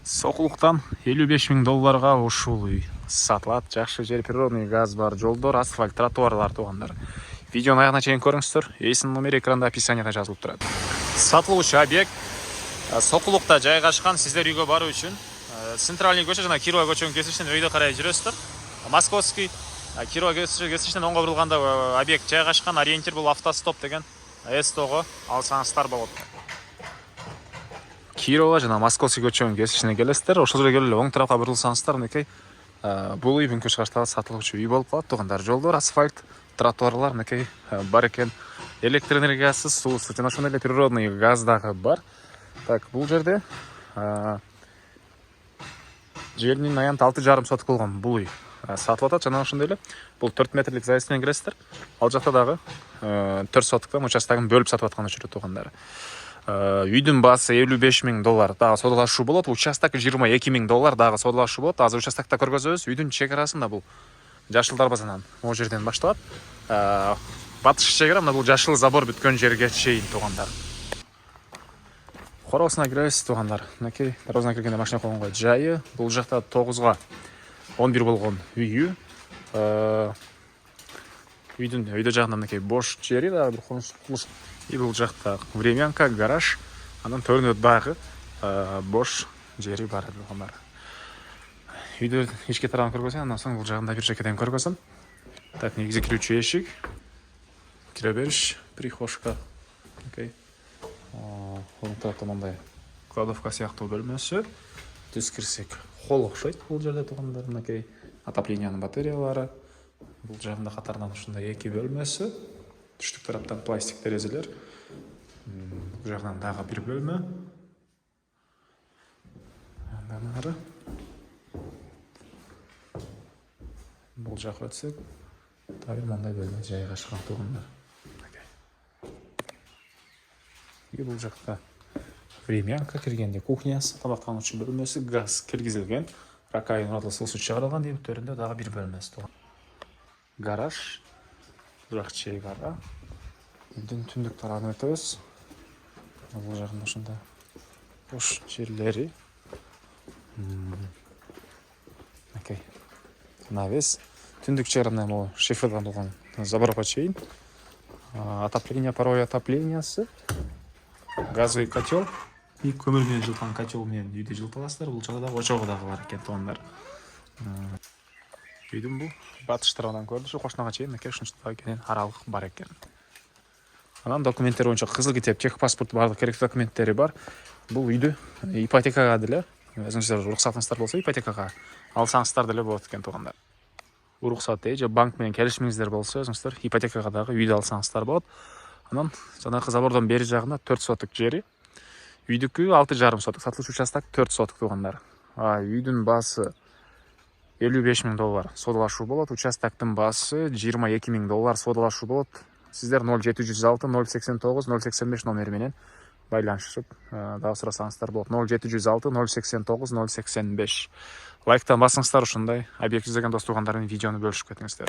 Сокулуктан 55 000 долларга ушул үй сатылат. Жакшы жер, природный газ бар, жолдор, асфальт, тротуарлар туугандар. Видеону аягына чейин көрүңүздөр. Эсин номери экранда описанияда жазылып турат. Сатылуучу объект Сокулукта жайгашкан. Сиздер үйгө баруу үчүн Центральный көчө жана Кирова көчөнүн кесишинен өйдө карай жүрөсүздөр. Московский Кирова кесишинен оңго бурулганда объект жайгашкан. Ориентир бул автостоп деген С-того алсаңыздар болот. Кирова жана Московский көчөнүн кесишине келесиздер. Ошол жерге келип оң тарапка бурулсаңыздар, мынакей бул үй Бүңкү чыгыштагы сатылуучу үй болуп калат. Туугандар, жолдор, асфальт, тротуарлар мынакей бар экен. Электр энергиясы, суусу жана ошондой эле природный газ дагы бар. Так, бул жерде жеринин аянты 6,5 соток болгон бул үй сатылып атат. Жана ошондой эле бул 4 метрлик заезд менен киресиздер. Ал жакта дагы 4 соттуктан участогун бөлүп сатып аткан учуру туугандар. Үйдүн баасы 55 000 доллар дагы содалашуу болот. Участок 22 000 доллар дагы содалашуу болот. Азыр участокто көргөзөбүз. Үйдүн чек арасында бул жашыл дарбазанан могу жерден башталат. Батыш чегара мына бул жашыл забор бүткөн жерге чейин туугандар. Хоросуна киребиз туугандар. Мынакей дарбазана киргенде машина койгонго жайы. Бул жакта 9га 11 болгон үйү. Үйдүн өйдө жагында мынакей бош жери дагы бир курулуш. И бул жакта времянка, гараж. Анан төрүндө дагы бош жери бар туугандар. Үйдө ички тарабын көргөзөм, андан соң бул жагында бир жекеден көргөзөм. Так, негизи кирүүчү эшик. Кире бериш, прихожка. Окей. Оң тарапта мындай кладовка сыяктуу бөлмөсү. Түз кирсек, холл окшойт бул жерде туугандар. Мынакей отоплениянын батареялары. Бул жагында катарынан ушундай 2 бөлмөсү. Түштүк тараптан пластик терезелер. Бул жагынан дагы бир бөлмө. Андан ары бул жакка өтсөк, дагы мындай бөлмө жайгашкан туугандар. И бул жакта времянка киргенде кухнясы, тамактануучу бөлмөсү, газ киргизилген, ракайын уратылысы чыгарылган. И төрүндө дагы бир бөлмөсү тууган. Гараж, жак чегара. Үйдүн түндүк тарабына өтөбүз. Бул жагында ушундай бош жерлери. Окей. Навес. Түндүк чыгарына могу шифрдан болгон заборго чейин. Отопление, паровой отоплениясы. Газовый котел. И көмүр менен жылыткан котел менен үйдө жылыта аласыздар. Бул жагда очогу дагы бар экен туугандар. Үйдүн бул батыш тарабынан көрүнүшү кошунага чейин мынакей ушунча экенин аралык бар экен. Анан документтер боюнча кызыл китеп, техпаспорт, барлык керектүү документтери бар. Бул үйдү ипотекага деле, өзүңүздөр уруксатыңыздар болсо ипотекага алсаңыздар деле болот экен туугандар. Уруксат же банк менен келишимиңиздер болсо, өзүңүздөр ипотекага дагы үйдү алсаңыздар болот. Анан жанагы забордон бери жагында 4 соток жери. Үйдүкү 6,5 соток, сатылуучу участок 4 соток туугандар. Үйдүн баасы 55 000 доллар содалашуу болот. Участоктун баасы 22 000 доллар содалашуу болот. Сиздер 0706 089 085 номери менен байланышып дагы сурасаңыздар болот. 0706 089 085. Лайктан басыңыздар, ушундай объект излеген дос туугандар менен видеону бөлүшүп кетиңиздер.